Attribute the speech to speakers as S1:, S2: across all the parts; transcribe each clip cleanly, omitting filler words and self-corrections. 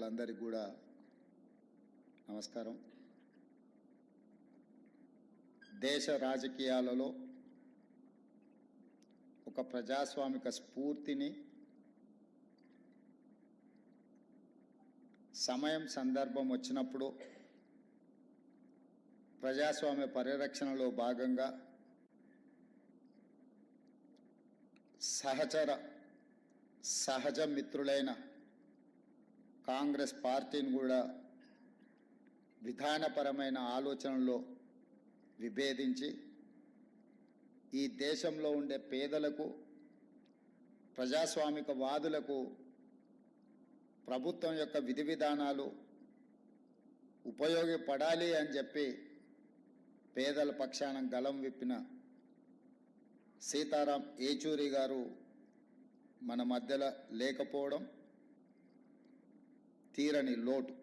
S1: సోదరులందరికీ కూడా నమస్కారం. దేశ రాజకీయాలలో ఒక ప్రజాస్వామిక స్ఫూర్తిని సమయం సందర్భం వచ్చినప్పుడు ప్రజాస్వామ్య పరిరక్షణలో భాగంగా సహజ మిత్రులైన కాంగ్రెస్ పార్టీని కూడా విధానపరమైన ఆలోచనలో విభేదించి ఈ దేశంలో ఉండే పేదలకు ప్రజాస్వామిక వాదులకు ప్రభుత్వం యొక్క విధి విధానాలు ఉపయోగపడాలి అని చెప్పి పేదల పక్షాన గలం విప్పిన సీతారాం ఏచూరి గారు మన మధ్యలో లేకపోవడం తీరని లోటు.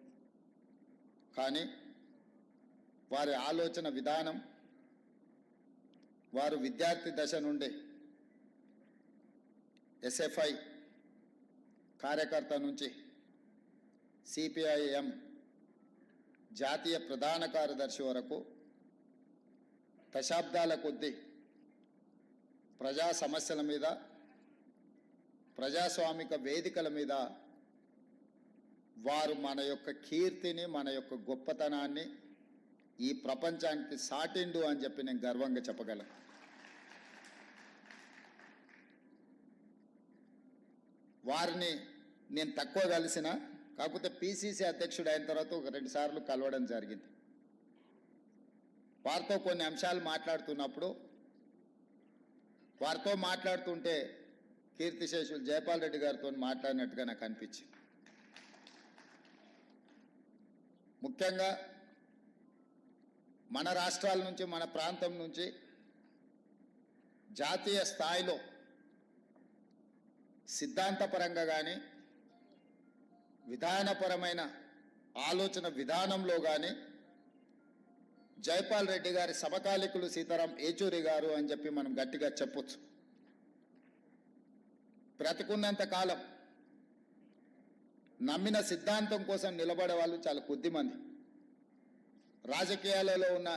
S1: కానీ వారి ఆలోచన విధానం, వారు విద్యార్థి దశ నుండి ఎస్ఎఫ్ఐ కార్యకర్త నుంచి సిపిఐఎం జాతీయ ప్రధాన కార్యదర్శి వరకు దశాబ్దాల కొద్దీ ప్రజా సమస్యల మీద, ప్రజాస్వామిక వేదికల మీద వారు మన యొక్క కీర్తిని, మన యొక్క గొప్పతనాన్ని ఈ ప్రపంచానికి సాటిండు అని చెప్పి నేను గర్వంగా చెప్పగలను. వారిని నేను తక్కువ కలిసిన, కాకపోతే పిసిసి అధ్యక్షుడు అయిన తర్వాత ఒక 2 సార్లు కలవడం జరిగింది. వారితో కొన్ని అంశాలు మాట్లాడుతున్నప్పుడు, వారితో మాట్లాడుతుంటే కీర్తిశేషులు జయపాల్ రెడ్డి గారితో మాట్లాడినట్టుగా నాకు అనిపించింది. ముఖ్యంగా మన రాష్ట్రాల నుంచి, మన ప్రాంతం నుంచి జాతీయ స్థాయిలో సిద్ధాంతపరంగా కానీ, విధానపరమైన ఆలోచన విధానంలో కానీ జైపాల్ రెడ్డి గారి సమకాలికులు సీతారాం ఏచూరి గారు అని చెప్పి మనం గట్టిగా చెప్పొచ్చు. బ్రతికున్నంత కాలం నమ్మిన సిద్ధాంతం కోసం నిలబడే వాళ్ళు చాలా కొద్దిమంది. రాజకీయాలలో ఉన్న